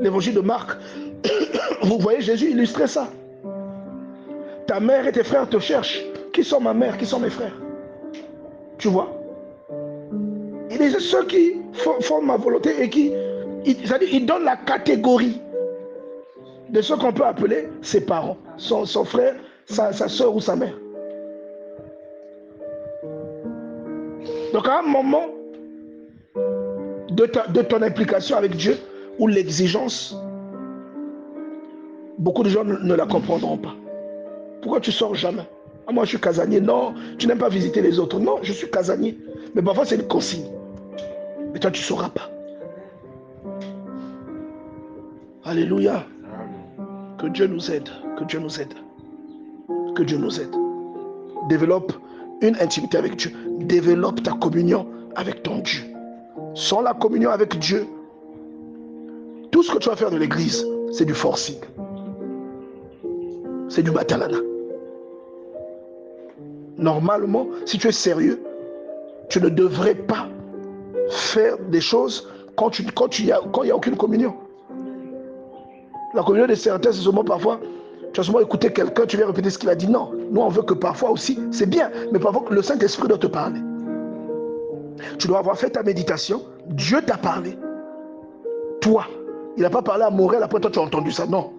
l'évangile de Marc, vous voyez Jésus illustrer ça. Ta mère et tes frères te cherchent. Qui sont ma mère? Qui sont mes frères? Tu vois? Il est ceux qui font ma volonté et c'est-à-dire, ils donnent la catégorie de ce qu'on peut appeler ses parents, son frère, sa soeur ou sa mère. Donc à un moment de ton implication avec Dieu, ou l'exigence, beaucoup de gens ne la comprendront pas. Pourquoi tu sors jamais? Ah, moi je suis casanier. Non, tu n'aimes pas visiter les autres. Non, je suis casanier. Mais parfois c'est une consigne. Mais toi tu ne sauras pas. Alléluia. Que Dieu nous aide. Que Dieu nous aide. Que Dieu nous aide. Développe une intimité avec Dieu. Développe ta communion avec ton Dieu. Sans la communion avec Dieu, tout ce que tu vas faire de l'église, c'est du forcing. C'est du batalana. Normalement, si tu es sérieux, tu ne devrais pas faire des choses quand il n'y a aucune communion. La communion des certains, c'est seulement parfois, tu as seulement écouté quelqu'un, tu viens répéter ce qu'il a dit. Non, nous on veut que parfois aussi, c'est bien, mais parfois le Saint-Esprit doit te parler. Tu dois avoir fait ta méditation, Dieu t'a parlé. Toi, il n'a pas parlé à Morel, après toi tu as entendu ça, non.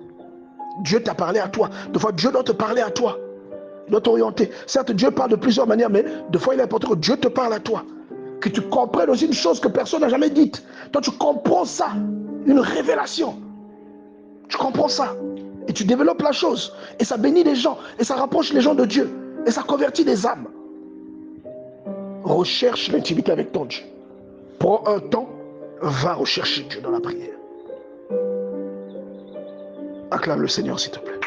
Dieu t'a parlé à toi. Des fois, Dieu doit te parler à toi. Il doit t'orienter. Certes, Dieu parle de plusieurs manières, mais des fois, il est important que Dieu te parle à toi. Que tu comprennes aussi une chose que personne n'a jamais dite. Toi, tu comprends ça. Une révélation. Tu comprends ça. Et tu développes la chose. Et ça bénit les gens. Et ça rapproche les gens de Dieu. Et ça convertit les âmes. Recherche l'intimité avec ton Dieu. Prends un temps, va rechercher Dieu dans la prière. Acclame le Seigneur, s'il te plaît.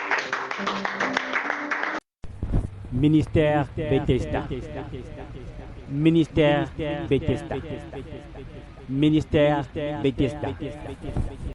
Ministère Bethesda. Ministère Bethesda. Ministère Bethesda.